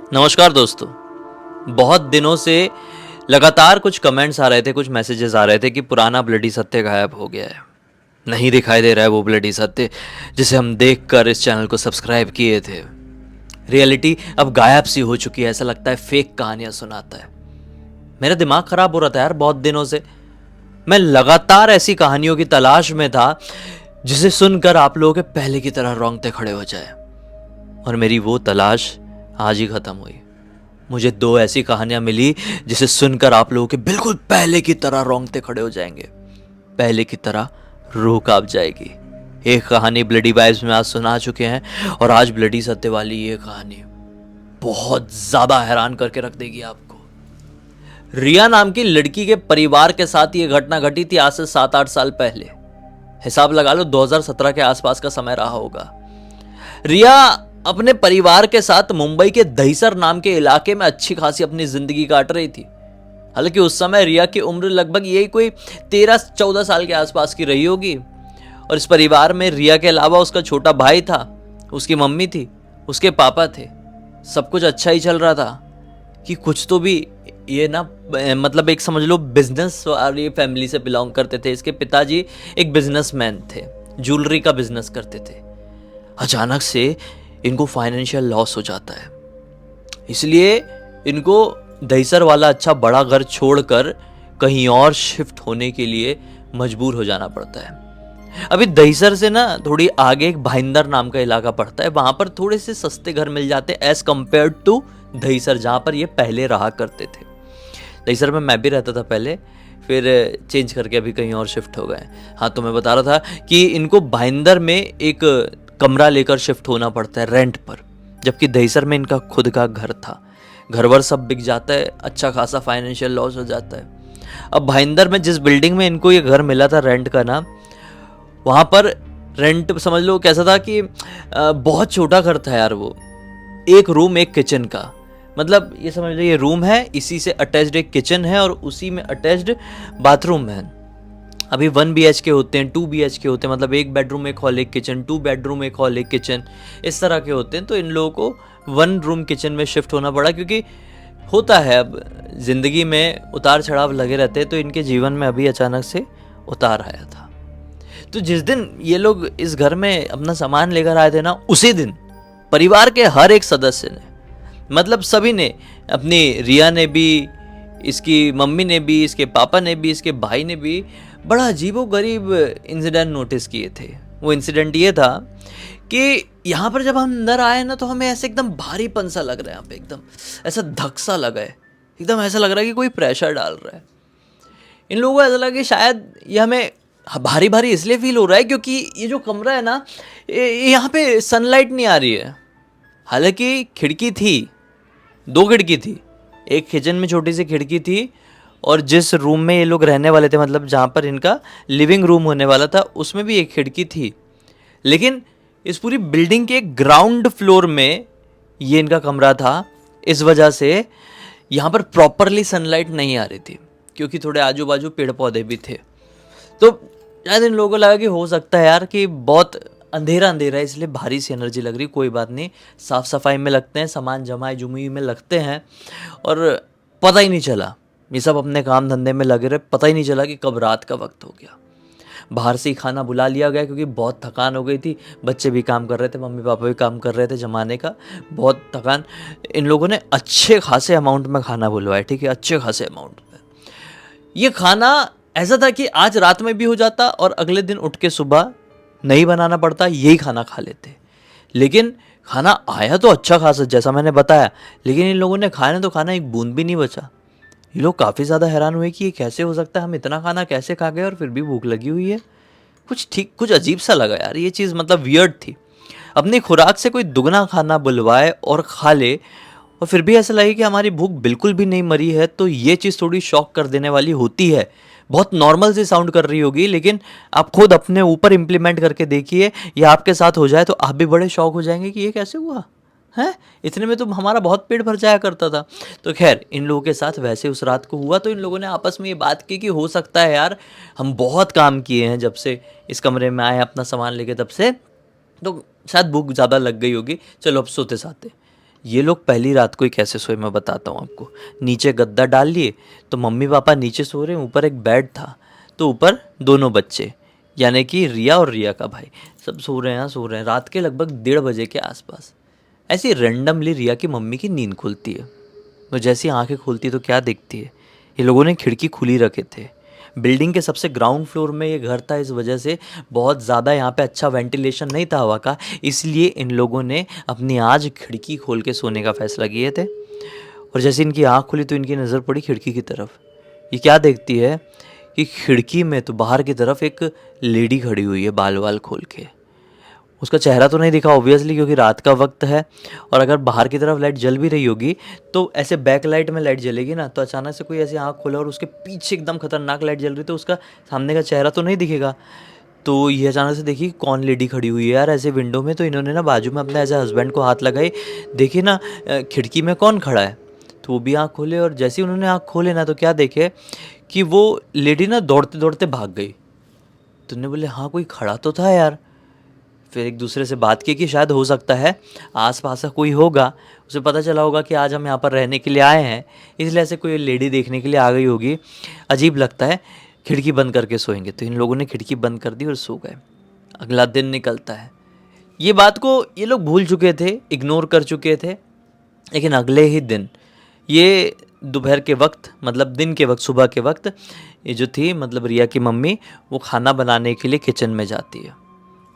नमस्कार दोस्तों। बहुत दिनों से लगातार कुछ कमेंट्स आ रहे थे, कुछ मैसेजेस आ रहे थे कि पुराना ब्लडी सत्य गायब हो गया है, नहीं दिखाई दे रहा है वो ब्लडी सत्य जिसे हम देखकर इस चैनल को सब्सक्राइब किए थे। रियलिटी अब गायब सी हो चुकी है, ऐसा लगता है फेक कहानियां सुनाता है। मेरा दिमाग खराब हो रहा था यार बहुत दिनों से। मैं लगातार ऐसी कहानियों की तलाश में था जिसे सुनकर आप लोगों के पहले की तरह रोंगटे खड़े हो जाए, और मेरी वो तलाश आज ही खत्म हुई। मुझे 2 ऐसी कहानियां मिली जिसे सुनकर आप लोगों के बिल्कुल पहले की तरह रोंगटे खड़े हो जाएंगे, पहले की तरह रूह कांप जाएगी। एक कहानी ब्लडी वाइब्स में आज सुना चुके हैं, और आज ब्लडी सत्य वाली ये कहानी बहुत ज्यादा हैरान करके रख देगी आपको। रिया नाम की लड़की के परिवार के साथ ये घटना घटी थी आज से 7-8 साल पहले। हिसाब लगा लो 2017 के आसपास का समय रहा होगा। रिया अपने परिवार के साथ मुंबई के दहीसर नाम के इलाके में अच्छी खासी अपनी जिंदगी काट रही थी। हालांकि उस समय रिया की उम्र लगभग यही कोई 13-14 साल के आसपास की रही होगी, और इस परिवार में रिया के अलावा उसका छोटा भाई था, उसकी मम्मी थी, उसके पापा थे। सब कुछ अच्छा ही चल रहा था कि कुछ तो भी ये ना, मतलब एक समझ लो बिजनेस वाली फैमिली से बिलोंग करते थे। इसके पिताजी एक बिजनेसमैन थे, ज्वेलरी का बिजनेस करते थे। अचानक से इनको फाइनेंशियल लॉस हो जाता है, इसलिए इनको दहीसर वाला अच्छा बड़ा घर छोड़कर कहीं और शिफ्ट होने के लिए मजबूर हो जाना पड़ता है। अभी दहीसर से ना थोड़ी आगे एक भाईंदर नाम का इलाका पड़ता है, वहां पर थोड़े से सस्ते घर मिल जाते हैं एज कंपेयर टू दहीसर, जहां पर ये पहले रहा करते थे। दहीसर में मैं भी रहता था पहले, फिर चेंज करके अभी कहीं और शिफ्ट हो गए। हाँ, तो मैं बता रहा था कि इनको भाईंदर में एक कमरा लेकर शिफ्ट होना पड़ता है रेंट पर, जबकि दहीसर में इनका खुद का घर था। घर वर सब बिक जाता है, अच्छा खासा फाइनेंशियल लॉस हो जाता है। अब भाईंदर में जिस बिल्डिंग में इनको ये घर मिला था रेंट का ना, वहाँ पर रेंट समझ लो कैसा था कि बहुत छोटा घर था यार वो। एक रूम एक किचन का, मतलब ये समझ लो ये रूम है, इसी से अटैच्ड एक किचन है, और उसी में अटैच्ड बाथरूम है। अभी 1 BHK होते हैं, 2 BHK होते हैं, मतलब 1 bedroom 1 hall 1 kitchen, 2 bedroom 1 hall 1 kitchen, इस तरह के होते हैं। तो इन लोगों को 1 रूम किचन में शिफ्ट होना पड़ा, क्योंकि होता है अब ज़िंदगी में उतार चढ़ाव लगे रहते हैं। तो इनके जीवन में अभी अचानक से उतार आया था। तो जिस दिन ये लोग इस घर में अपना सामान लेकर आए थे ना, उसी दिन परिवार के हर एक सदस्य ने, मतलब सभी ने, अपनी रिया ने भी, इसकी मम्मी ने भी, इसके पापा ने भी, इसके भाई ने भी बड़ा अजीबोगरीब इंसिडेंट नोटिस किए थे। वो इंसिडेंट ये था कि यहाँ पर जब हम अंदर आए ना, तो हमें ऐसे एकदम भारीपन सा लग रहा है। यहाँ पे एकदम ऐसा धक सा लगा है, एकदम ऐसा लग रहा है कि कोई प्रेशर डाल रहा है। इन लोगों को ऐसा लगा कि शायद ये हमें भारी भारी इसलिए फील हो रहा है क्योंकि ये जो कमरा है ना, यहाँ पे सनलाइट नहीं आ रही है। हालांकि खिड़की थी, 2 खिड़की थी, एक किचन में छोटी सी खिड़की थी, और जिस रूम में ये लोग रहने वाले थे, मतलब जहाँ पर इनका लिविंग रूम होने वाला था, उसमें भी एक खिड़की थी। लेकिन इस पूरी बिल्डिंग के ग्राउंड फ्लोर में ये इनका कमरा था। इस वजह से यहाँ पर प्रॉपरली सनलाइट नहीं आ रही थी, क्योंकि थोड़े आजू बाजू पेड़ पौधे भी थे। तो शायद इन लोगों को लगा कि हो सकता है यार कि बहुत अंधेरा अंधेरा है, इसलिए भारी सी एनर्जी लग रही। कोई बात नहीं, साफ़ सफाई में लगते हैं, सामान जमाई जुमी में लगते हैं, और पता ही नहीं चला। ये सब अपने काम धंधे में लगे रहे, पता ही नहीं चला कि कब रात का वक्त हो गया। बाहर से ही खाना बुला लिया गया, क्योंकि बहुत थकान हो गई थी। बच्चे भी काम कर रहे थे, मम्मी पापा भी काम कर रहे थे, जमाने का बहुत थकान। इन लोगों ने अच्छे खासे अमाउंट में खाना बुलवाया, ठीक है, अच्छे खासे अमाउंट में। ये खाना ऐसा था कि आज रात में भी हो जाता और अगले दिन उठ के सुबह नहीं बनाना पड़ता, यही खाना खा लेते। लेकिन खाना आया तो अच्छा खासा, जैसा मैंने बताया, लेकिन इन लोगों ने खाया तो खाना एक बूंद भी नहीं बचा। ये लोग काफ़ी ज़्यादा हैरान हुए कि ये कैसे हो सकता है, हम इतना खाना कैसे खा गए और फिर भी भूख लगी हुई है। कुछ अजीब सा लगा यार, ये चीज़ मतलब वियर्ड थी। अपनी खुराक से कोई दुगना खाना बुलवाए और खा ले, और फिर भी ऐसा लगे कि हमारी भूख बिल्कुल भी नहीं मरी है, तो ये चीज़ थोड़ी शॉक कर देने वाली होती है। बहुत नॉर्मल सी साउंड कर रही होगी, लेकिन आप खुद अपने ऊपर इम्प्लीमेंट करके देखिए, या आपके साथ हो जाए तो आप भी बड़े शॉक हो जाएंगे कि ये कैसे हुआ है, इतने में तो हमारा बहुत पेट भर जाया करता था। तो खैर, इन लोगों के साथ वैसे उस रात को हुआ। तो इन लोगों ने आपस में ये बात की कि हो सकता है यार, हम बहुत काम किए हैं जब से इस कमरे में आए अपना सामान लेके, तब से तो शायद भूख ज़्यादा लग गई होगी, चलो अब सोते साते। ये लोग पहली रात को ही कैसे सोए मैं बताता हूँ आपको। नीचे गद्दा डाल लिए, तो मम्मी पापा नीचे सो रहे हैं, ऊपर एक बेड था, तो ऊपर दोनों बच्चे यानी कि रिया और रिया का भाई सब सो रहे हैं रात के लगभग 1:30 बजे के आसपास। ऐसी रैंडमली रिया की मम्मी की नींद खुलती है। तो जैसी आंखें खुलती है तो क्या देखती है, ये लोगों ने खिड़की खुली रखे थे। बिल्डिंग के सबसे ग्राउंड फ्लोर में ये घर था, इस वजह से बहुत ज़्यादा यहाँ पे अच्छा वेंटिलेशन नहीं था हवा का, इसलिए इन लोगों ने अपनी आज खिड़की खोल के सोने का फैसला किए थे। और जैसे इनकी आँख खुली तो इनकी नज़र पड़ी खिड़की की तरफ। ये क्या देखती है कि खिड़की में तो बाहर की तरफ एक लेडी खड़ी हुई है बाल वाल खोल के। उसका चेहरा तो नहीं दिखा ऑब्वियसली, क्योंकि रात का वक्त है, और अगर बाहर की तरफ लाइट जल भी रही होगी तो ऐसे बैक लाइट में लाइट जलेगी ना, तो अचानक से कोई ऐसी आँख खोला और उसके पीछे एकदम खतरनाक लाइट जल रही, तो उसका सामने का चेहरा तो नहीं दिखेगा। तो ये अचानक से देखी कौन लेडी खड़ी हुई है यार ऐसे विंडो में, तो इन्होंने ना बाजू में अपने ऐसे हस्बैंड को हाथ लगाई, देखिए ना खिड़की में कौन खड़ा है। तो वो भी आँख खोले, और जैसे ही उन्होंने आँख खोले ना, तो क्या देखे कि वो लेडी ना दौड़ते दौड़ते भाग गई। तो उन्होंने बोले हाँ कोई खड़ा तो था यार। फिर एक दूसरे से बात की कि शायद हो सकता है आस पास का कोई होगा, उसे पता चला होगा कि आज हम यहाँ पर रहने के लिए आए हैं, इसलिए ऐसे कोई लेडी देखने के लिए आ गई होगी, अजीब लगता है, खिड़की बंद करके सोएंगे। तो इन लोगों ने खिड़की बंद कर दी और सो गए। अगला दिन निकलता है। ये बात को ये लोग भूल चुके थे, इग्नोर कर चुके थे, लेकिन अगले ही दिन ये दोपहर के वक्त मतलब दिन के वक्त सुबह के वक्त ये जो थी मतलब रिया की मम्मी वो खाना बनाने के लिए किचन में जाती है।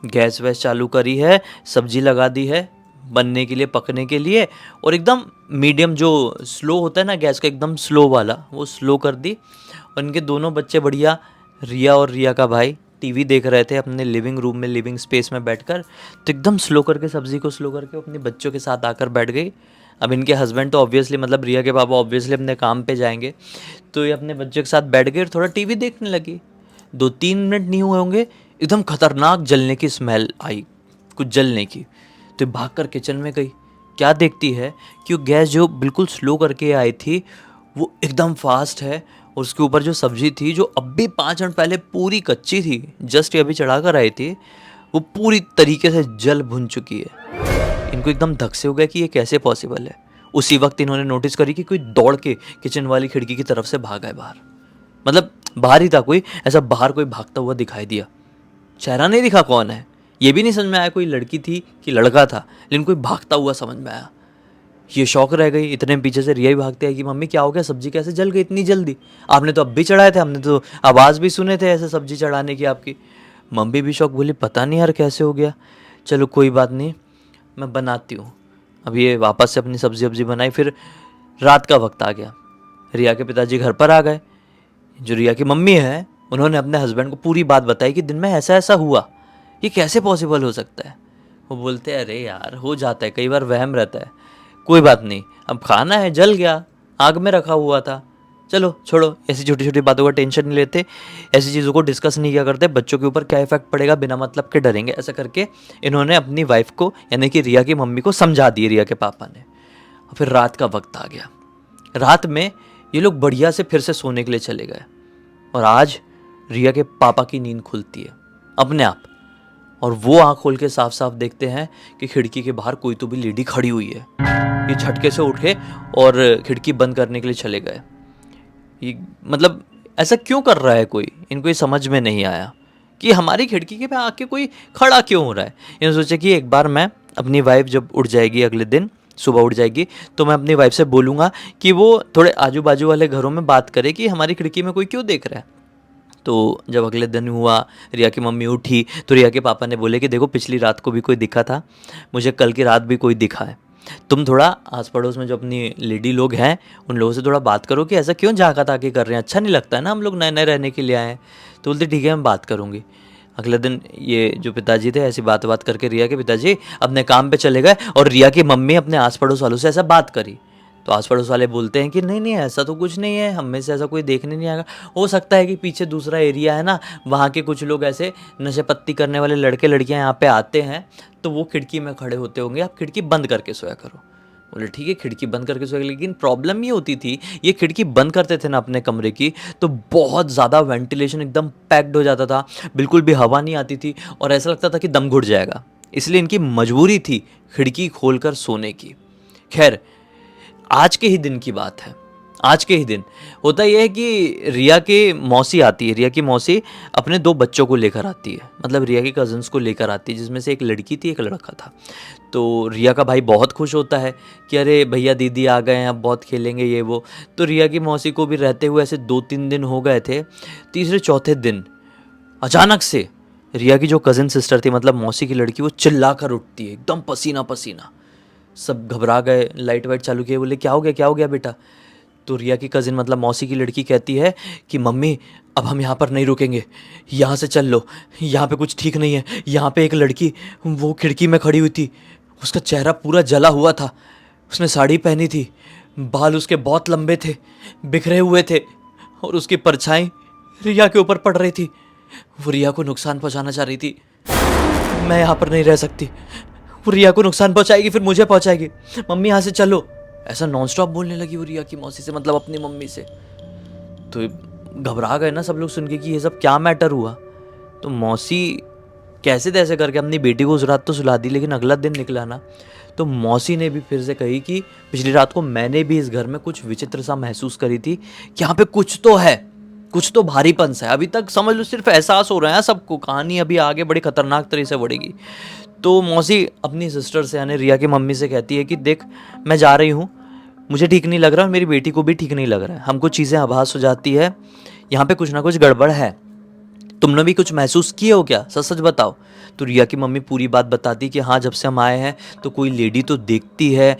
गैस वैस चालू करी है, सब्जी लगा दी है बनने के लिए, पकने के लिए, और एकदम मीडियम जो स्लो होता है ना गैस का, एकदम स्लो वाला वो स्लो कर दी। और इनके दोनों बच्चे बढ़िया, रिया और रिया का भाई टीवी देख रहे थे अपने लिविंग रूम में, लिविंग स्पेस में बैठकर। तो एकदम स्लो करके सब्ज़ी को स्लो करके अपने बच्चों के साथ आकर बैठ गई। अब इनके हस्बैंड तो ऑब्वियसली मतलब रिया के पापा ऑब्वियसली अपने काम पे जाएंगे, तो ये अपने बच्चों के साथ बैठ गई और थोड़ा टीवी देखने लगी। 2-3 मिनट नहीं हुए होंगे, एकदम खतरनाक जलने की स्मेल आई, कुछ जलने की। तो भाग कर किचन में गई। क्या देखती है कि वो गैस जो बिल्कुल स्लो करके आई थी वो एकदम फास्ट है, और उसके ऊपर जो सब्जी थी जो अभी 5 मिनट पहले पूरी कच्ची थी, जस्ट अभी चढ़ा कर आई थी, वो पूरी तरीके से जल भुन चुकी है। इनको एकदम धक से हो गया कि ये कैसे पॉसिबल है। उसी वक्त इन्होंने नोटिस करी कि कोई दौड़ के किचन वाली खिड़की की तरफ से भागा है बाहर, मतलब बाहर ही था कोई, ऐसा बाहर कोई भागता हुआ दिखाई दिया। चेहरा नहीं दिखा कौन है, ये भी नहीं समझ में आया कोई लड़की थी कि लड़का था, लेकिन कोई भागता हुआ समझ में आया। ये शौक रह गई। इतने पीछे से रिया भी भागते है कि मम्मी क्या हो गया, सब्जी कैसे जल गई इतनी जल्दी, आपने तो अब भी चढ़ाए थे, हमने तो आवाज़ भी सुने थे ऐसे सब्जी चढ़ाने की आपकी। मम्मी भी शौक, बोली पता नहीं यार कैसे हो गया, चलो कोई बात नहीं मैं बनाती हूँ। अब ये वापस से अपनी सब्जी वब्जी बनाई। फिर रात का वक्त आ गया, रिया के पिताजी घर पर आ गए। जो रिया की मम्मी है उन्होंने अपने हस्बैंड को पूरी बात बताई कि दिन में ऐसा ऐसा हुआ, ये कैसे पॉसिबल हो सकता है। वो बोलते हैं अरे यार हो जाता है, कई बार वहम रहता है, कोई बात नहीं, अब खाना है जल गया, आग में रखा हुआ था, चलो छोड़ो, ऐसी छोटी छोटी बातों का टेंशन नहीं लेते, ऐसी चीज़ों को डिस्कस नहीं किया करते, बच्चों के ऊपर क्या इफेक्ट पड़ेगा, बिना मतलब के डरेंगे। ऐसा करके इन्होंने अपनी वाइफ को यानी कि रिया की मम्मी को समझा दिए रिया के पापा ने। और फिर रात का वक्त आ गया। रात में ये लोग बढ़िया से फिर से सोने के लिए चले गए, और आज रिया के पापा की नींद खुलती है अपने आप, और वो आँख खोल के साफ साफ देखते हैं कि खिड़की के बाहर कोई तो भी लेडी खड़ी हुई है। ये झटके से उठे और खिड़की बंद करने के लिए चले गए। ये मतलब ऐसा क्यों कर रहा है कोई, इनको ये समझ में नहीं आया कि हमारी खिड़की के पे आके कोई खड़ा क्यों हो रहा है। इन्होंने सोचा कि एक बार मैं अपनी वाइफ जब उठ जाएगी, अगले दिन सुबह उठ जाएगी, तो मैं अपनी वाइफ से बोलूँगा कि वो थोड़े आजू बाजू वाले घरों में बात करे कि हमारी खिड़की में कोई क्यों देख रहा है। तो जब अगले दिन हुआ, रिया की मम्मी उठी तो रिया के पापा ने बोले कि देखो पिछली रात को भी कोई दिखा था, मुझे कल की रात भी कोई दिखा है, तुम थोड़ा आस पड़ोस में जो अपनी लेडी लोग हैं उन लोगों से थोड़ा बात करो कि ऐसा क्यों झाँका ताकी कर रहे हैं, अच्छा नहीं लगता है ना, हम लोग नए नए रहने के लिए आए हैं। तो बोलते ठीक है मैं बात करूँगी। अगले दिन ये जो पिताजी थे ऐसी बात करके रिया के पिताजी अपने काम पे चले गए, और रिया की मम्मी अपने आस पड़ोस वालों से ऐसा बात करी। तो आस पड़ोस वाले बोलते हैं कि नहीं नहीं ऐसा तो कुछ नहीं है, हम में से ऐसा कोई देखने नहीं आएगा, हो सकता है कि पीछे दूसरा एरिया है ना, वहाँ के कुछ लोग ऐसे नशे पत्ती करने वाले लड़के लड़कियाँ यहाँ पे आते हैं, तो वो खिड़की में खड़े होते होंगे, आप खिड़की बंद करके सोया करो। बोले ठीक है खिड़की बंद करके सोएगा, लेकिन प्रॉब्लम ये होती थी ये खिड़की बंद करते थे ना अपने कमरे की, तो बहुत ज़्यादा वेंटिलेशन एकदम पैक्ड हो जाता था, बिल्कुल भी हवा नहीं आती थी, और ऐसा लगता था कि दम घुट जाएगा। इसलिए इनकी मजबूरी थी खिड़की खोलकर सोने की। खैर, आज के ही दिन की बात है। आज के ही दिन होता यह है कि रिया की मौसी आती है। रिया की मौसी अपने 2 बच्चों को लेकर आती है, मतलब रिया के कज़न्स को लेकर आती है, जिसमें से एक लड़की थी, एक लड़का था। तो रिया का भाई बहुत खुश होता है कि अरे भैया दीदी आ गए हैं, अब बहुत खेलेंगे ये वो। तो रिया की मौसी को भी रहते हुए ऐसे 2-3 दिन हो गए थे। तीसरे चौथे दिन अचानक से रिया की जो कज़न सिस्टर थी, मतलब मौसी की लड़की, वो चिल्ला कर उठती है, एकदम पसीना पसीना। सब घबरा गए, लाइट वाइट चालू किए, बोले क्या हो गया बेटा। तो रिया की कज़िन मतलब मौसी की लड़की कहती है कि मम्मी अब हम यहाँ पर नहीं रुकेंगे, यहाँ से चल लो, यहाँ पे कुछ ठीक नहीं है। यहाँ पे एक लड़की वो खिड़की में खड़ी हुई थी, उसका चेहरा पूरा जला हुआ था, उसने साड़ी पहनी थी, बाल उसके बहुत लंबे थे, बिखरे हुए थे, और उसकी परछाई रिया के ऊपर पड़ रही थी। वो रिया को नुकसान पहुँचाना चाह रही थी। मैं यहाँ पर नहीं रह सकती, वो रिया को नुकसान पहुँचाएगी, फिर मुझे पहुँचाएगी। मम्मी यहाँ से चलो, ऐसा नॉनस्टॉप बोलने लगी वो रिया की मौसी से, मतलब अपनी मम्मी से। तो घबरा गए ना सब लोग सुन के कि ये सब क्या मैटर हुआ। तो मौसी कैसे तैसे करके अपनी बेटी को उस रात तो सुला दी, लेकिन अगला दिन निकला ना, तो मौसी ने भी फिर से कही कि पिछली रात को मैंने भी इस घर में कुछ विचित्र सा महसूस करी थी कि यहाँ पे कुछ तो है, कुछ तो भारीपन सा है। अभी तक समझ लो सिर्फ एहसास हो रहा है सबको, कहानी अभी आगे बड़ी खतरनाक तरीके से बढ़ेगी। तो मौसी अपनी सिस्टर से यानी रिया की मम्मी से कहती है कि देख, मैं जा रही हूँ, मुझे ठीक नहीं लग रहा और मेरी बेटी को भी ठीक नहीं लग रहा है, हमको चीज़ें आभास हो जाती है, यहाँ पे कुछ ना कुछ गड़बड़ है। तुमने भी कुछ महसूस किए हो क्या, सच सच बताओ। तो रिया की मम्मी पूरी बात बताती कि हाँ, जब से हम आए हैं तो कोई लेडी तो देखती है,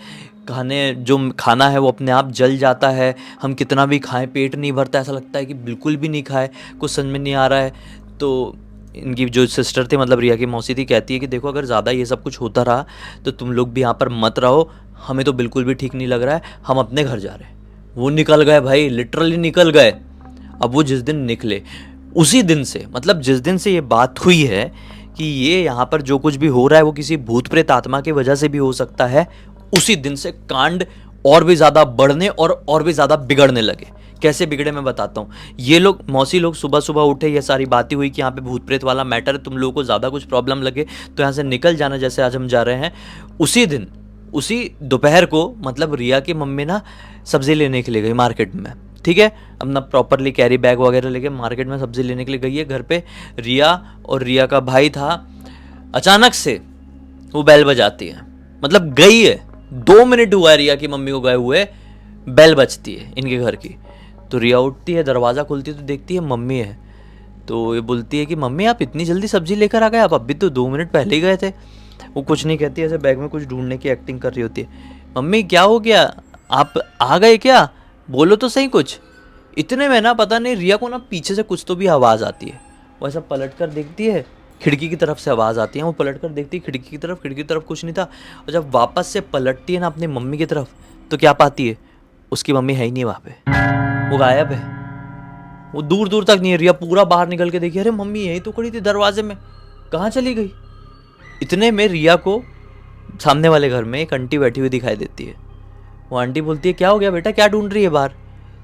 खाना है वो अपने आप जल जाता है, हम कितना भी खाएं पेट नहीं भरता, ऐसा लगता है कि बिल्कुल भी नहीं खाए, कुछ समझ में नहीं आ रहा है। तो इनकी जो सिस्टर थी, मतलब रिया की मौसी थी, कहती है कि देखो अगर ज़्यादा ये सब कुछ होता रहा तो तुम लोग भी यहाँ पर मत रहो, हमें तो बिल्कुल भी ठीक नहीं लग रहा है, हम अपने घर जा रहे हैं। वो निकल गए भाई, लिटरली निकल गए। अब वो जिस दिन निकले, उसी दिन से, मतलब जिस दिन से ये बात हुई है कि ये यहाँ पर जो कुछ भी हो रहा है वो किसी भूत प्रेत आत्मा की वजह से भी हो सकता है, उसी दिन से कांड और भी ज़्यादा बढ़ने और भी ज़्यादा बिगड़ने लगे। कैसे बिगड़े मैं बताता हूँ। ये लोग, मौसी लोग सुबह सुबह उठे, ये सारी बातें हुई कि यहाँ पे भूत प्रेत वाला मैटर है, तुम लोगों को ज़्यादा कुछ प्रॉब्लम लगे तो यहाँ से निकल जाना, जैसे आज हम जा रहे हैं। उसी दिन, उसी दोपहर को, मतलब रिया की मम्मी ना सब्ज़ी लेने के लिए गई मार्केट में, ठीक है, अपना प्रॉपरली कैरी बैग वगैरह लेके मार्केट में सब्ज़ी लेने के लिए गई है। घर पे रिया और रिया का भाई था। अचानक से वो बेल बजाती है, मतलब गई है, 2 मिनट हुआ है रिया की मम्मी को गए हुए, बेल बजती है इनके घर की। तो रिया उठती है, दरवाज़ा खुलती है तो देखती है मम्मी है। तो ये बोलती है कि मम्मी आप इतनी जल्दी सब्जी लेकर आ गए, आप अभी तो 2 मिनट पहले ही गए थे। वो कुछ नहीं कहती, ऐसे बैग में कुछ ढूंढने की एक्टिंग कर रही होती है। मम्मी क्या हो गया, आप आ गए क्या, बोलो तो सही कुछ। इतने में ना पता नहीं रिया को ना पीछे से कुछ तो भी आवाज़ आती है। वो ऐसा पलट कर देखती है, खिड़की की तरफ से आवाज़ आती है। वो पलट कर देखती है खिड़की की तरफ कुछ नहीं था। और जब वापस से पलटती है ना अपनी मम्मी की तरफ, तो क्या पाती है, उसकी मम्मी है ही नहीं वहाँ पे, वो गायब है। वो दूर दूर तक नहीं है। रिया पूरा बाहर निकल के देखी, अरे मम्मी यही तो खड़ी थी दरवाजे में, कहाँ चली गई। इतने में रिया को सामने वाले घर में एक आंटी बैठी हुई दिखाई देती है। वो आंटी बोलती है क्या हो गया बेटा, क्या ढूंढ रही है बाहर।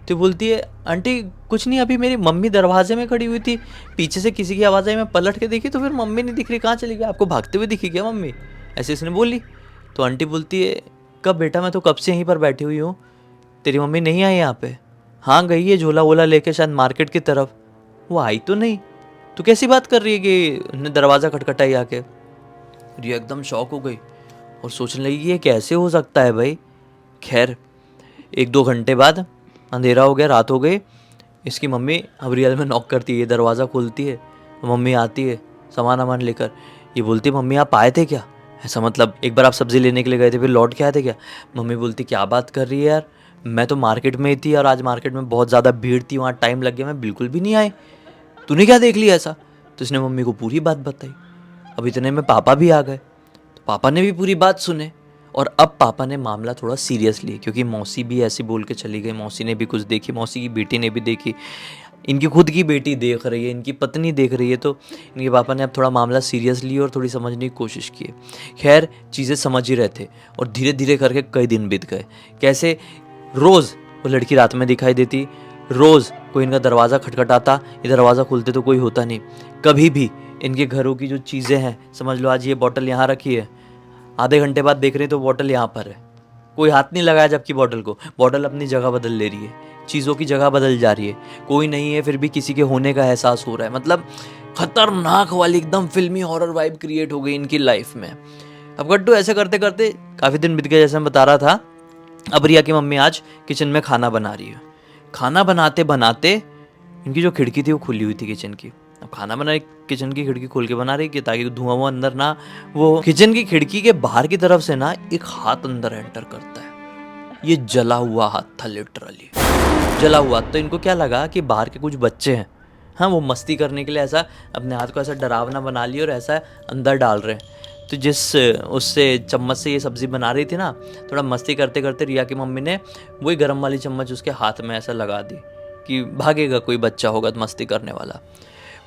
तो बोलती है आंटी कुछ नहीं, अभी मेरी मम्मी दरवाजे में खड़ी हुई थी, पीछे से किसी की आवाज़ आई, मैं पलट के देखी तो फिर मम्मी नहीं दिख रही, कहाँ चली गई, आपको भागते हुए दिखी क्या मम्मी, ऐसे इसने बोली। तो आंटी बोलती है कब बेटा, मैं तो कब से यहीं पर बैठी हुई हूँ, तेरी मम्मी नहीं आई यहाँ पे। हाँ गई है झोला वोला लेके शायद मार्केट की तरफ, वो आई तो नहीं। तो कैसी बात कर रही है कि दरवाज़ा खटखटाई आके। रिया एकदम शॉक हो गई और सोचने लगी कि ये कैसे हो सकता है भाई। खैर 1-2 घंटे बाद अंधेरा हो गया, रात हो गई। इसकी मम्मी अब रियल में नॉक करती है, दरवाज़ा खोलती है, मम्मी आती है सामान वामान लेकर। ये बोलती मम्मी आप आए थे क्या, ऐसा मतलब एक बार आप सब्ज़ी लेने के लिए गए थे फिर लौट के आए थे क्या। मम्मी बोलती क्या बात कर रही है यार, मैं तो मार्केट में ही थी और आज मार्केट में बहुत ज़्यादा भीड़ थी, वहाँ टाइम लग गया, मैं बिल्कुल भी नहीं आई, तूने क्या देख लिया ऐसा। तो इसने मम्मी को पूरी बात बताई। अब इतने में पापा भी आ गए, तो पापा ने भी पूरी बात सुने। और अब पापा ने मामला थोड़ा सीरियस लिया, क्योंकि मौसी भी ऐसे बोल के चली गई, मौसी ने भी कुछ देखी, मौसी की बेटी ने भी देखी, इनकी खुद की बेटी देख रही है, इनकी पत्नी देख रही है। तो इनके पापा ने अब थोड़ा मामला सीरियस लिया और थोड़ी समझने की कोशिश की। खैर चीज़ें समझ ही रहे थे और धीरे धीरे करके कई दिन बीत गए। कैसे, रोज़ वो लड़की रात में दिखाई देती, रोज़ कोई इनका दरवाज़ा खटखटाता, ये दरवाज़ा खुलते तो कोई होता नहीं। कभी भी इनके घरों की जो चीज़ें हैं, समझ लो आज ये बॉटल यहाँ रखी है, आधे घंटे बाद देख रहे तो बॉटल यहाँ पर है, कोई हाथ नहीं लगाया जबकि बॉटल को, बॉटल अपनी जगह बदल ले रही है, चीज़ों की जगह बदल जा रही है, कोई नहीं है फिर भी किसी के होने का एहसास हो रहा है। मतलब खतरनाक वाली एकदम फिल्मी हॉरर वाइब क्रिएट हो गई इनकी लाइफ में। अब गट्टू ऐसे करते करते काफ़ी दिन बीत गए, जैसे मैं बता रहा था। अब रिया की मम्मी आज किचन में खाना बना रही है। खाना बनाते बनाते इनकी जो खिड़की थी वो खुली हुई थी किचन की। अब खाना बना किचन की खिड़की खोल के बना रही कि ताकि धुआं वो अंदर ना, वो किचन की खिड़की के बाहर की तरफ से ना एक हाथ अंदर एंटर करता है। ये जला हुआ हाथ था, लिटरली जला हुआ। तो इनको क्या लगा कि बाहर के कुछ बच्चे हैं, हाँ, वो मस्ती करने के लिए ऐसा अपने हाथ को ऐसा डरावना बना लिया और ऐसा अंदर डाल रहे हैं। तो जिस उससे चम्मच से ये सब्ज़ी बना रही थी ना, थोड़ा मस्ती करते करते रिया की मम्मी ने वही गरम वाली चम्मच उसके हाथ में ऐसा लगा दी कि भागेगा कोई बच्चा होगा मस्ती करने वाला।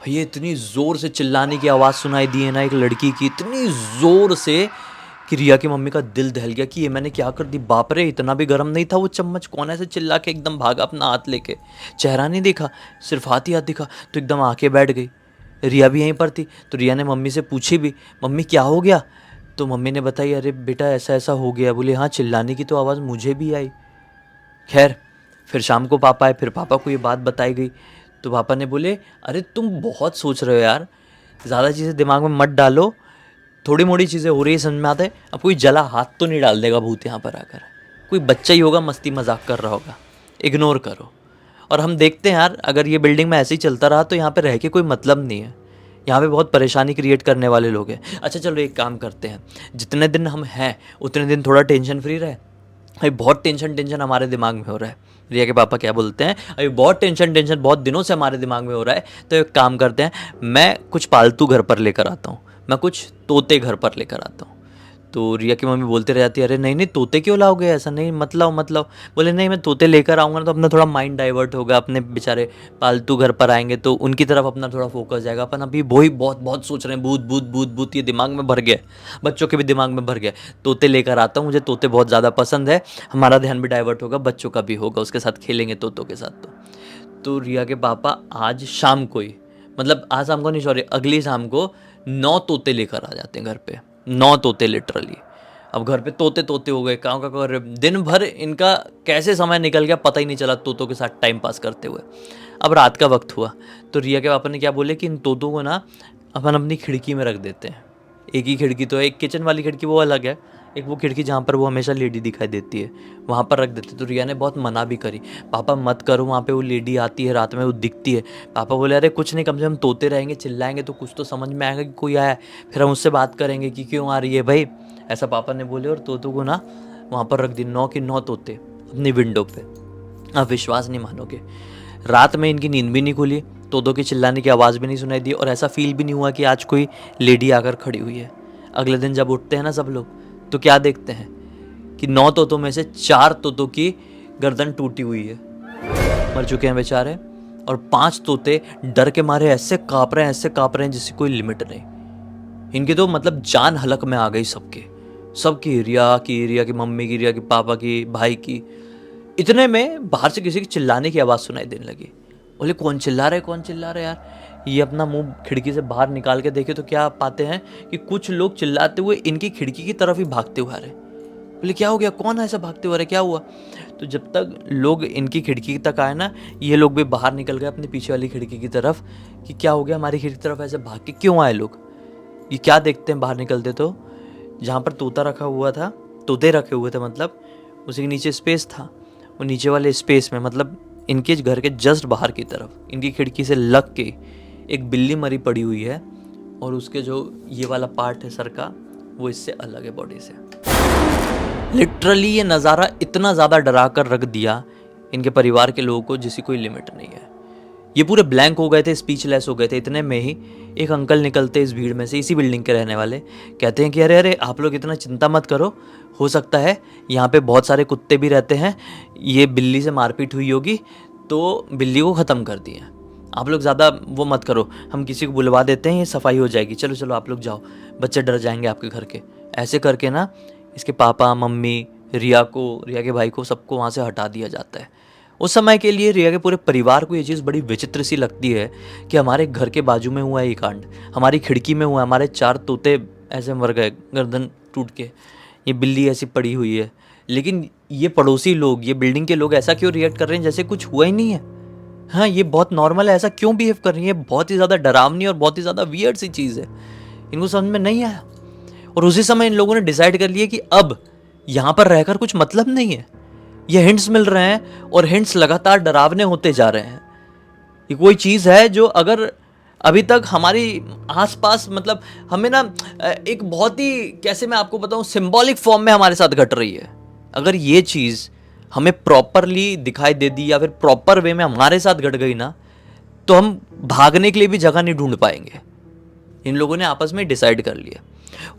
भैया इतनी ज़ोर से चिल्लाने की आवाज़ सुनाई दी है ना एक लड़की की, इतनी ज़ोर से कि रिया की मम्मी का दिल दहल गया कि ये मैंने क्या कर दी। बाप रे, इतना भी गर्म नहीं था वो चम्मच, कौन ऐसे चिल्ला के एकदम भागा अपना हाथ लेके। चेहरा नहीं दिखा, सिर्फ हाथ ही हाथ दिखा। तो एकदम आंखें बैठ गई। रिया भी यहीं पर थी, तो रिया ने मम्मी से पूछी भी, मम्मी क्या हो गया? तो मम्मी ने बताई, अरे बेटा ऐसा ऐसा हो गया। बोले हाँ, चिल्लाने की तो आवाज़ मुझे भी आई। खैर फिर शाम को पापा आए, फिर पापा को ये बात बताई गई। तो पापा ने बोले, अरे तुम बहुत सोच रहे हो यार, ज़्यादा चीज़ें दिमाग में मत डालो, थोड़ी मोड़ी चीज़ें हो रही है समझ में आता है। अब कोई जला हाथ तो नहीं डाल देगा भूत यहाँ पर आकर, कोई बच्चा ही होगा मस्ती मजाक कर रहा होगा, इग्नोर करो। और हम देखते हैं यार, अगर ये बिल्डिंग में ऐसे ही चलता रहा तो यहाँ पे रह के कोई मतलब नहीं है। यहाँ पे बहुत परेशानी क्रिएट करने वाले लोग हैं। अच्छा चलो एक काम करते हैं, जितने दिन हम हैं उतने दिन थोड़ा टेंशन फ्री रहे। अभी बहुत टेंशन हमारे दिमाग में हो रहा है। रिया के पापा क्या बोलते हैं, अभी बहुत टेंशन बहुत दिनों से हमारे दिमाग में हो रहा है, तो एक काम करते हैं, मैं कुछ पालतू घर पर लेकर आता हूँ, मैं कुछ तोते घर पर लेकर आता हूँ। तो रिया की मम्मी बोलते रह जाती है, अरे नहीं नहीं तोते क्यों लाओगे, ऐसा नहीं, मत लाओ मत लाओ। बोले नहीं, मैं तोते लेकर आऊँगा ना तो अपना थोड़ा माइंड डाइवर्ट होगा, अपने बेचारे पालतू घर पर आएंगे तो उनकी तरफ अपना थोड़ा फोकस जाएगा। अपन अभी वही बहुत बहुत सोच रहे हैं, भूत भूत भूत भूत, ये दिमाग में भर गया, बच्चों के भी दिमाग में भर गया। तोते लेकर आता हूँ, मुझे तोते बहुत ज़्यादा पसंद है, हमारा ध्यान भी डाइवर्ट होगा, बच्चों का भी होगा, उसके साथ खेलेंगे तोतों के साथ। तो रिया के पापा आज शाम को ही, मतलब आज शाम को नहीं, सॉरी अगली शाम को 9 तोते लेकर आ जाते हैं घर पे। 9 तोते लिटरली। अब घर पे तोते तोते हो गए, काँव काँव कर रहे। दिन भर इनका कैसे समय निकल गया पता ही नहीं चला तोतों के साथ टाइम पास करते हुए। अब रात का वक्त हुआ तो रिया के पापा ने क्या बोले कि इन तोतों को ना अपन अपनी खिड़की में रख देते हैं। एक ही खिड़की तो है, एक किचन वाली खिड़की वो अलग है, एक वो खिड़की जहाँ पर वो हमेशा लेडी दिखाई देती है वहाँ पर रख देते। तो रिया ने बहुत मना भी करी, पापा मत करो, वहाँ पे वो लेडी आती है रात में, वो दिखती है। पापा बोले अरे कुछ नहीं, कम से कम तोते रहेंगे, चिल्लाएंगे तो कुछ तो समझ में आएगा कि कोई आया है, फिर हम उससे बात करेंगे कि क्यों आ रही है भाई, ऐसा पापा ने बोले। और तोतों को ना वहाँ पर रख दी, 9 के 9 तोते अपनी विंडो पे। आप विश्वास नहीं मानोगे, रात में इनकी नींद भी नहीं खुली, तोतों की चिल्लाने की आवाज़ भी नहीं सुनाई दी, और ऐसा फील भी नहीं हुआ कि आज कोई लेडी आकर खड़ी हुई है। अगले दिन जब उठते हैं ना सब लोग, तो क्या देखते हैं कि 9 तोतों में से 4 तोतों की गर्दन टूटी हुई है, मर चुके हैं बेचारे, और 5 तोते डर के मारे ऐसे काँप रहे हैं, ऐसे काँप रहे हैं जिसकी कोई लिमिट नहीं। इनकी तो मतलब जान हलक में आ गई सबकी, रिया की मम्मी की, रिया के पापा की, भाई की। इतने में बाहर से किसी की चिल्लाने की आवाज़ सुनाई देने लगी। बोले कौन चिल्ला रहे यार। ये अपना मुंह खिड़की से बाहर निकाल के देखे तो क्या पाते हैं कि कुछ लोग चिल्लाते हुए इनकी खिड़की की तरफ ही भागते हुए आ रहे। बोले क्या हो गया, कौन है ऐसा भागते हुए आ रहा है, क्या हुआ? तो जब तक लोग इनकी खिड़की तक आए ना, ये लोग भी बाहर निकल गए अपने पीछे वाली खिड़की की तरफ कि क्या हो गया, हमारी खिड़की की तरफ ऐसे भाग के क्यों आए लोग। ये क्या देखते हैं बाहर निकलते तो जहाँ पर तोते रखे हुए थे, मतलब उसी के नीचे स्पेस था, वो नीचे वाले स्पेस में मतलब इनके घर के जस्ट बाहर की तरफ इनकी खिड़की से लग के एक बिल्ली मरी पड़ी हुई है, और उसके जो ये वाला पार्ट है सर का, वो इससे अलग है बॉडी से। लिटरली ये नज़ारा इतना ज़्यादा डरा कर रख दिया इनके परिवार के लोगों को जिसकी कोई लिमिट नहीं है। ये पूरे ब्लैंक हो गए थे, स्पीचलेस हो गए थे। इतने में ही एक अंकल निकलते इस भीड़ में से, इसी बिल्डिंग के रहने वाले, कहते हैं कि अरे अरे आप लोग इतना चिंता मत करो, हो सकता है यहाँ पे बहुत सारे कुत्ते भी रहते हैं, ये बिल्ली से मारपीट हुई होगी तो बिल्ली को ख़त्म कर दिया, आप लोग ज़्यादा वो मत करो, हम किसी को बुलवा देते हैं, ये सफाई हो जाएगी, चलो चलो आप लोग जाओ, बच्चे डर जाएंगे आपके घर के। ऐसे करके ना इसके पापा मम्मी, रिया के भाई को, सबको वहाँ से हटा दिया जाता है। उस समय के लिए रिया के पूरे परिवार को ये चीज़ बड़ी विचित्र सी लगती है कि हमारे घर के बाजू में हुआ है ये कांड, हमारी खिड़की में हुआ है, हमारे 4 तोते ऐसे मर गए गर्दन टूट के, ये बिल्ली ऐसी पड़ी हुई है। लेकिन ये पड़ोसी लोग, ये बिल्डिंग के लोग ऐसा क्यों रिएक्ट कर रहे हैं जैसे कुछ हुआ ही नहीं है। हाँ, ये बहुत नॉर्मल है, ऐसा क्यों बिहेव कर रही है। बहुत ही ज़्यादा डरावनी और बहुत ही ज़्यादा वियर्ड सी चीज़ है, इनको समझ में नहीं आया। और उसी समय इन लोगों ने डिसाइड कर लिया कि अब यहाँ पर रहकर कुछ मतलब नहीं है। ये हिंट्स मिल रहे हैं और हिंट्स लगातार डरावने होते जा रहे हैं। ये कोई चीज़ है जो अगर अभी तक हमारी आसपास, मतलब हमें ना एक बहुत ही, कैसे मैं आपको बताऊं, सिंबॉलिक फॉर्म में हमारे साथ घट रही है। अगर ये चीज़ हमें प्रॉपरली दिखाई दे दी या फिर प्रॉपर वे में हमारे साथ घट गई ना, तो हम भागने के लिए भी जगह नहीं ढूंढ पाएंगे। इन लोगों ने आपस में डिसाइड कर लिया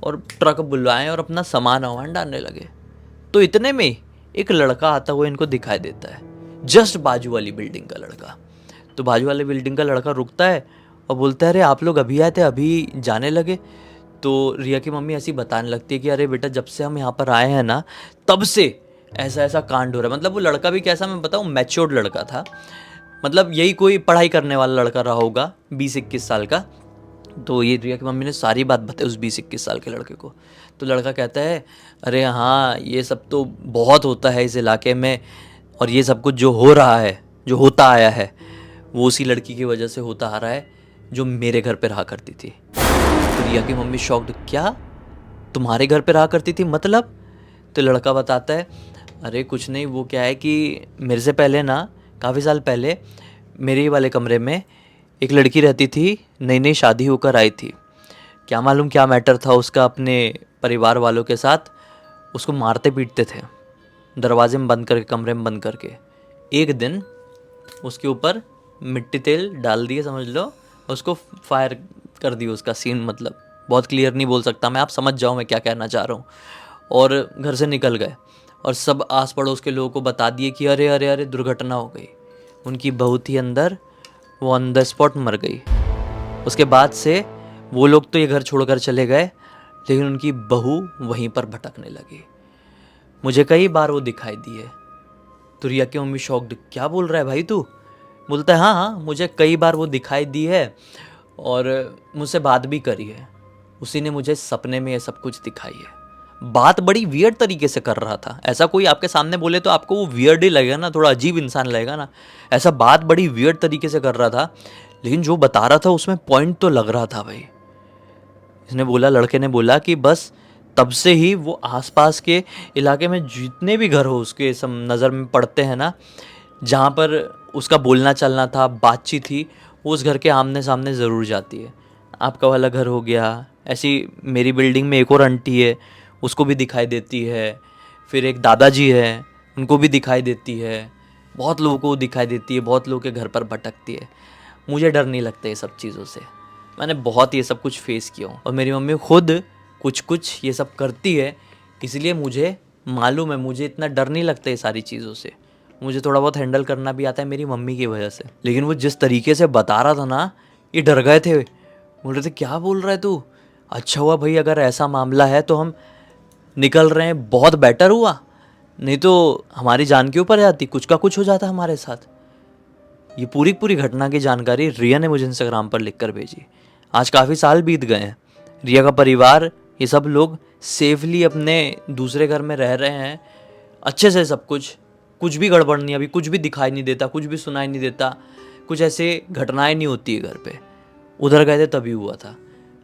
और ट्रक बुलवाएं और अपना सामान वामान डालने लगे। तो इतने में एक लड़का आता हुआ इनको दिखाई देता है, जस्ट बाजू वाली बिल्डिंग का लड़का। तो बाजू वाली बिल्डिंग का लड़का रुकता है और बोलता है, अरे आप लोग अभी आए थे, अभी जाने लगे। तो रिया की मम्मी ऐसी बताने लगती है कि अरे बेटा, जब से हम यहाँ पर आए हैं ना, तब से ऐसा ऐसा कांड हो रहा है। मतलब वो लड़का भी कैसा, मैं बताऊँ, मैच्योर्ड लड़का था। मतलब यही कोई पढ़ाई करने वाला लड़का रहा होगा, 20-21 साल का। तो ये रिया की मम्मी ने सारी बात बताई उस 20-21 साल के लड़के को। तो लड़का कहता है, अरे हाँ, ये सब तो बहुत होता है इस इलाके में, और ये सब कुछ जो हो रहा है, जो होता आया है, वो उसी लड़की की वजह से होता आ रहा है जो मेरे घर पे रहा करती थी। तो रिया की मम्मी शॉक्ड, क्या तुम्हारे घर पे रहा करती थी, मतलब? तो लड़का बताता है, अरे कुछ नहीं, वो क्या है कि मेरे से पहले ना, काफ़ी साल पहले, मेरे ही वाले कमरे में एक लड़की रहती थी, नई नई शादी होकर आई थी। क्या मालूम क्या मैटर था उसका अपने परिवार वालों के साथ, उसको मारते पीटते थे, दरवाजे में बंद करके, कमरे में बंद करके। एक दिन उसके ऊपर मिट्टी तेल डाल दिए, समझ लो, उसको फायर कर दिया। उसका सीन मतलब बहुत क्लियर नहीं बोल सकता मैं, आप समझ जाओ मैं क्या कहना चाह रहा हूँ। और घर से निकल गए और सब आस पड़ोस के लोगों को बता दिए कि अरे अरे अरे, दुर्घटना हो गई, उनकी बहू थी अंदर, वो ऑन द स्पॉट मर गई। उसके बाद से वो लोग तो ये घर छोड़कर चले गए, लेकिन उनकी बहू वहीं पर भटकने लगी। मुझे कई बार वो दिखाई दी है। तो रिया की मम्मी शॉक्ड, क्या बोल रहा है भाई तू? बोलता है, हाँ हाँ, मुझे कई बार वो दिखाई दी है और मुझसे बात भी करी है। उसी ने मुझे सपने में ये सब कुछ दिखाई है। बात बड़ी वियर्ड तरीके से कर रहा था। ऐसा कोई आपके सामने बोले तो आपको वो वियर्ड ही लगेगा ना, थोड़ा अजीब इंसान लगेगा ना। ऐसा बात बड़ी वियर्ड तरीके से कर रहा था, लेकिन जो बता रहा था उसमें पॉइंट तो लग रहा था भाई। इसने बोला, लड़के ने बोला कि बस तब से ही वो आसपास के इलाके में जितने भी घर हो उसके सब नज़र में पड़ते हैं ना, जहाँ पर उसका बोलना चलना था, बातचीत थी, वो उस घर के आमने सामने ज़रूर जाती है। आपका वाला घर हो गया, ऐसी मेरी बिल्डिंग में एक और आंटी है, उसको भी दिखाई देती है। फिर एक दादाजी है, उनको भी दिखाई देती है। बहुत लोगों को दिखाई देती है, बहुत लोगों के घर पर भटकती है। मुझे डर नहीं लगता ये सब चीज़ों से, मैंने बहुत ये सब कुछ फेस किया हूँ। और मेरी मम्मी खुद कुछ कुछ ये सब करती है, इसलिए मुझे मालूम है, मुझे इतना डर नहीं लगता ये सारी चीज़ों से। मुझे थोड़ा बहुत हैंडल करना भी आता है मेरी मम्मी की वजह से। लेकिन वो जिस तरीके से बता रहा था ना, ये डर गए थे, बोल रहे थे, क्या बोल रहा है तू? अच्छा हुआ भाई, अगर ऐसा मामला है तो हम निकल रहे हैं, बहुत बेटर हुआ, नहीं तो हमारी जान के ऊपर जाती, कुछ का कुछ हो जाता हमारे साथ। ये पूरी पूरी घटना की जानकारी रिया ने मुझे इंस्टाग्राम पर लिखकर भेजी। आज काफ़ी साल बीत गए हैं, रिया का परिवार, ये सब लोग सेफली अपने दूसरे घर में रह रहे हैं, अच्छे से सब कुछ भी गड़बड़ नहीं, अभी कुछ भी दिखाई नहीं देता, कुछ भी सुनाई नहीं देता, कुछ ऐसे घटनाएं नहीं होती है घर पे। उधर गए थे तभी हुआ था।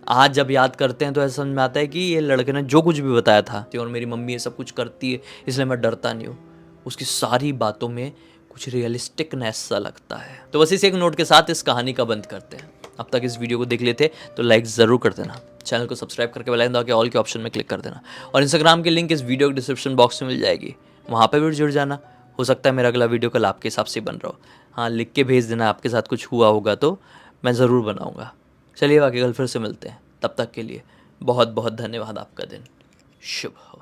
आज जब याद करते हैं तो ऐसा समझ में आता है कि ये लड़के ने जो कुछ भी बताया था, और मेरी मम्मी ये सब कुछ करती है इसलिए मैं डरता नहीं हूँ, उसकी सारी बातों में कुछ रियलिस्टिकनेस सा लगता है। तो बस इस एक नोट के साथ इस कहानी का बंद करते हैं। अब तक इस वीडियो को देख लेते तो लाइक ज़रूर कर देना, चैनल को सब्सक्राइब करके बेल आइकन दबा के ऑल के ऑप्शन में क्लिक कर देना, और इंस्टाग्राम की लिंक इस वीडियो के डिस्क्रिप्शन बॉक्स में मिल जाएगी, वहाँ पर भी जुड़ जाना। हो सकता है मेरा अगला वीडियो कल आपके हिसाब से बन रहा हो। हाँ, लिख के भेज देना आपके साथ कुछ हुआ होगा तो मैं ज़रूर बनाऊँगा। चलिए बाकी कल फिर से मिलते हैं, तब तक के लिए बहुत बहुत धन्यवाद। आपका दिन शुभ हो।